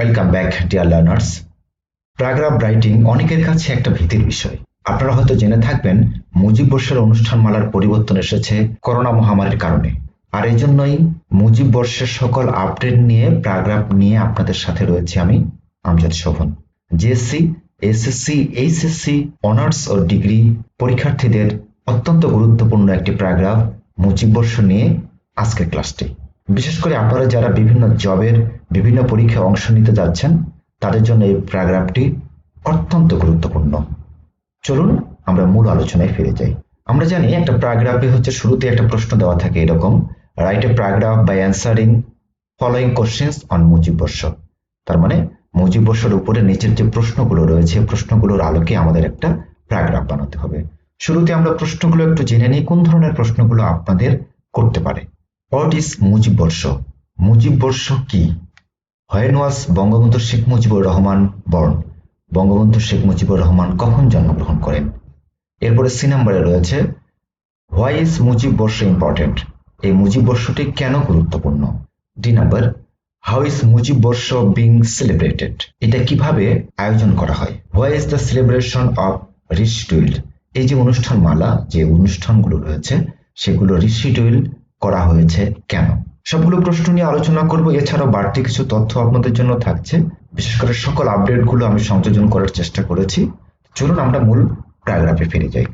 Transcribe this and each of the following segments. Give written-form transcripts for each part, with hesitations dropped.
Welcome back dear learners. Paragraph writing অনেকের কাছে একটা ভীতির বিষয়। আপনারা হয়তো জেনে থাকবেন মুজিব বর্ষের অনুষ্ঠানমালার পরিবর্তন এসেছে করোনা মহামারীর কারণে। আর এই জন্যই মুজিব বর্ষের সকল আপডেট নিয়ে প্যারাগ্রাফ নিয়ে আপনাদের সাথে রয়েছে আমি Amjad Shovon. JSC, SSC, HSC, honours ও ডিগ্রি পরীক্ষার্থীদের অত্যন্ত গুরুত্বপূর্ণ একটি প্যারাগ্রাফ মুজিব বর্ষ নিয়ে আজকের ক্লাসটি। বিশেষ করে আপনারা যারা বিভিন্ন জবের বিভিন্ন পরীক্ষায় অংশ নিতে যাচ্ছেন তাদের জন্য এই প্যারাগ্রাফটি অত্যন্ত গুরুত্বপূর্ণ। চলুন আমরা মূল আলোচনায় ফিরে যাই। আমরা জানি একটা প্যারাগ্রাফে হচ্ছে শুরুতে একটা প্রশ্ন দেওয়া থাকে এরকম, write a paragraph by answering following questions on Mujib Borsho. তার মানে মুজিব বর্ষের উপরে নিচের যে প্রশ্নগুলো রয়েছে প্রশ্নগুলোর আলোকে আমাদের একটা প্যারাগ্রাফ বানাতে হবে। শুরুতে আমরা প্রশ্নগুলো একটু জেনে নিই কোন ধরনের প্রশ্নগুলো আপনাদের করতে পারে। What is Mujib Borsho? মুজিব বর্ষ কি? When was Bangabandhu Sheikh Mujibur Rahman born? Bangabandhu Sheikh Mujibur Rahman কখন জন্মগ্রহণ করেন? এরপরে সি নম্বরে রয়েছে Why is মুজিব বর্ষ ইম্পর্টেন্ট? এই মুজিব বর্ষটি কেন গুরুত্বপূর্ণ? D number How is Mujib বর্ষ being celebrated? এটা কিভাবে আয়োজন করা হয়? Why is the celebration of rescheduled? এই যে অনুষ্ঠানমালা, যে অনুষ্ঠানগুলো রয়েছে সেগুলো রিশিডিউল করা হয়েছে কেন? সবগুলো প্রশ্ন নিয়ে আলোচনা করব। এছাড়াও বাড়তি কিছু তথ্য আপনাদের জন্য থাকছে। বিশেষ করে সকল আপডেটগুলো আমি সংযোজন করার চেষ্টা করেছি। চলুন আমরা মূল প্যারাগ্রাফে ফিরে যাই।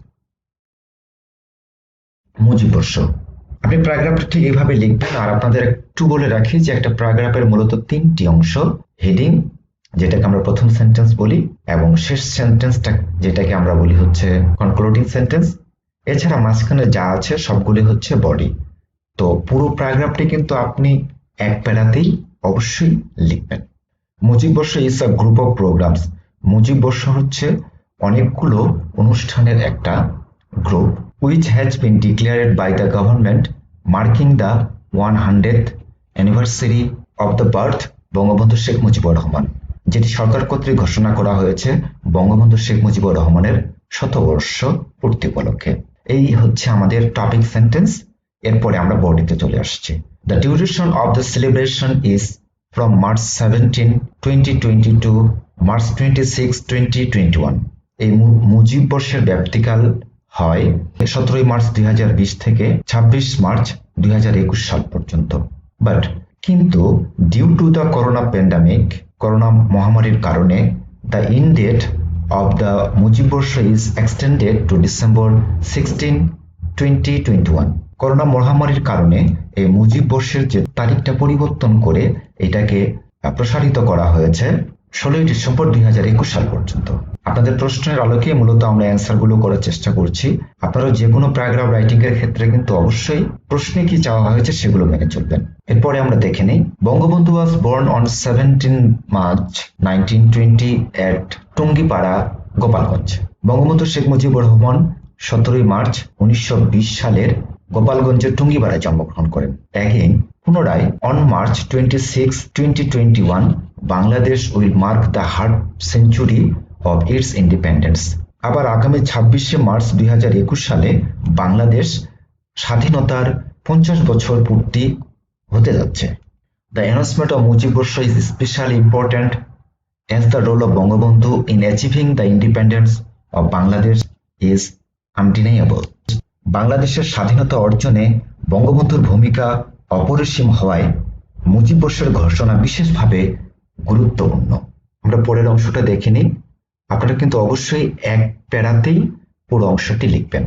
মুজিব বর্ষ, আপনি প্যারাগ্রাফটা ঠিক এইভাবে লিখবেন। আর আপনাদের একটু বলে রাখি যে একটা প্যারাগ্রাফের মূলত তিনটি অংশ, হেডিং যেটাকে আমরা প্রথম সেন্টেন্স বলি, এবং শেষ সেন্টেন্সটা যেটাকে আমরা বলি হচ্ছে কনক্লুডিং সেন্টেন্স। এছাড়া মাঝখানে যা আছে সবগুলি হচ্ছে বডি। তো পুরো প্যারাগ্রাফটি কিন্তু আপনি এক প্যারাতেই অবশ্যই লিখবেন। Mujib Borsho is a group of programs. Mujib বর্ষ হচ্ছে অনেকগুলো অনুষ্ঠানের একটা group, which has been declared by the government marking the 100th anniversary of the birth Bangabandhu Sheikh Mujibur Rahman, যেটি সরকার কর্তৃক ঘোষণা করা হয়েছে বঙ্গবন্ধু শেখ মুজিবুর রহমানের শতবর্ষ পূর্তি উপলক্ষে। এই হচ্ছে আমাদের টপিক সেন্টেন্স। এরপরে আমরা বডিতে চলে আসছি। The duration of the celebration is from March 17, 2020 to March 26, 2021. এই মুজিব বর্ষের ব্যাপ্তিকাল হয় 17 মার্চ 2020 থেকে 26 মার্চ 2021 সাল পর্যন্ত। বাট কিন্তু due to the corona pandemic, corona মহামারীর কারণে the end date of the Mujib Borsho is extended to December 16, 2021। Corona মহামারীর কারণে এই মুজিব বর্ষের যে তারিখটা পরিবর্তন করে এটাকে প্রসারিত করা হয়েছে 16 ডিসেম্বর 2021 সাল পর্যন্ত। আপনাদের প্রশ্নের আলোকে মূলত আমরা অ্যান্সারগুলো করার চেষ্টা করছি। আপনারা যে কোনো প্যারাগ্রাফ রাইটিং এর ক্ষেত্রে কিন্তু অবশ্যই প্রশ্নে কি চাওয়া হয়েছে সেগুলো মেনে চলবেন। এরপরে আমরা দেখে নিই। Bangabandhu was born on 17 March 1920 at Tungipara, Gopalganj. Bangabandhu Sheikh Mujibur Rahman 17 March 1920 সালের গোপালগঞ্জের টুঙ্গিপাড়ায় জন্মগ্রহণ করেন। অ্যাগেইন পুনরায় on March 26, 2021 Bangladesh will mark the half century of its independence. আবার আগামী 26শে মার্চ 2021 সালে বাংলাদেশ স্বাধীনতার 50 বছর পূর্তি হতে যাচ্ছে। The announcement of Mujib Borsho is specially important as the role of Bangabandhu in achieving the independence of Bangladesh is undeniable. বাংলাদেশের স্বাধীনতা অর্জনে বঙ্গবন্ধুর ভূমিকা অপরিসীম হওয়ায় মুজিব বর্ষের ঘোষণা বিশেষভাবে গুরুত্বপূর্ণ। আমরা পরের অংশটা দেখে নিই। আপনারা কিন্তু অবশ্যই এক প্যারাতেই পুরো অংশটি লিখবেন।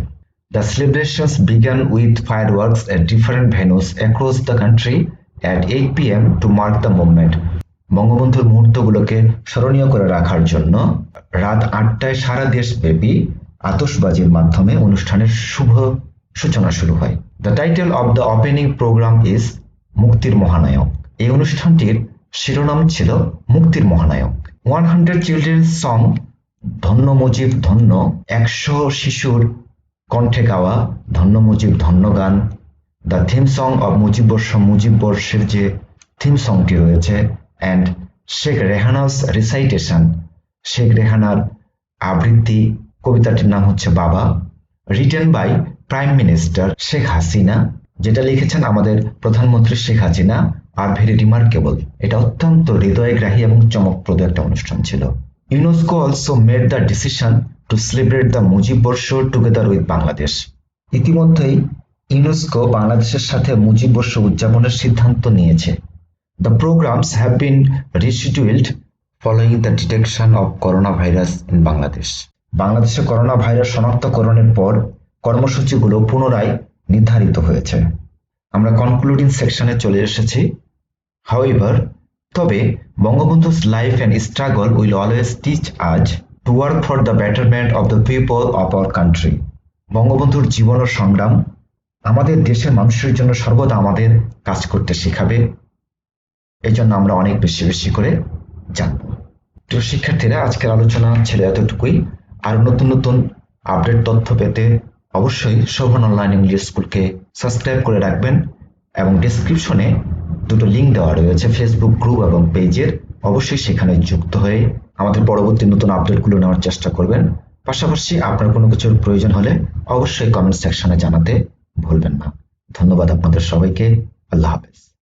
The celebrations began with fireworks at different venues across the country at 8 p.m. to mark the moment. বঙ্গবন্ধুর মুহূর্তগুলোকে স্মরণীয় করে রাখার জন্য রাত 8টায় সারা দেশব্যাপী আতশবাজির মাধ্যমে অনুষ্ঠানের শুভ সূচনা শুরু হয়। The title of the opening program is মুক্তির মহানায়ক। এই অনুষ্ঠানটির শিরোনাম ছিল মুক্তির মহানায়ক। 100 চিলড্রেন্স সং ধন্য মুজিব ধন্য, 100 শিশুর কণ্ঠে গাওয়া ধন্য মুজিব ধন্য গান। The theme song of Mujib Borsho, Mujib বর্ষের যে থিম সংটি রয়েছে, অ্যান্ড শেখ রেহানাস রিসাইটেশন, শেখ রেহানার আবৃত্তি, কবিতাটির নাম হচ্ছে বাবা। Written by prime minister Sheikh Hasina, যেটা লিখেছেন আমাদের প্রধানমন্ত্রী শেখ হাসিনা আর ভেরি রিমার্কেবল। এটা অত্যন্ত হৃদয়গ্রাহী এবং চমকপ্রদ একটা অনুষ্ঠান ছিল। UNESCO also made the decision to celebrate the Mujib Borsho together with Bangladesh. ইতিমধ্যেই ইউনেস্কো বাংলাদেশের সাথে মুজিব বর্ষ উদযাপনের সিদ্ধান্ত নিয়েছে। The programs have been rescheduled following the detection of coronavirus in Bangladesh. বাংলাদেশে করোনা ভাইরাস শনাক্তকরণের পর কর্মসূচিগুলো পুনরায় নির্ধারিত হয়েছে। আমরা কনক্লুডিং সেকশনে চলে এসেছি। However, তবে বঙ্গবন্ধু's life and struggle will always teach us to work for the betterment of the people of our country. বঙ্গবন্ধুর জীবন ও সংগ্রাম আমাদের দেশের মানুষের জন্য সর্বদা আমাদের কাজ করতে শেখাবে। এই জন্য আমরা অনেক বেশি বেশি করে জানবো। প্রিয় শিক্ষার্থীরা, আজকের আলোচনা ছিল এতটুকুই। আর নতুন নতুন আপডেট তথ্য পেতে অবশ্যই শোভন অনলাইন ইংলিশ স্কুলকে সাবস্ক্রাইব করে রাখবেন এবং ডেসক্রিপশনে দুটো লিঙ্ক দেওয়া রয়েছে ফেসবুক গ্রুপ এবং পেজের। অবশ্যই সেখানে যুক্ত হয়ে আমাদের পরবর্তী নতুন আপডেটগুলো নেওয়ার চেষ্টা করবেন। পাশাপাশি আপনার কোনো কিছুর প্রয়োজন হলে অবশ্যই কমেন্ট সেকশনে জানাতে ভুলবেন না। ধন্যবাদ আপনাদের সবাইকে। আল্লাহ হাফেজ।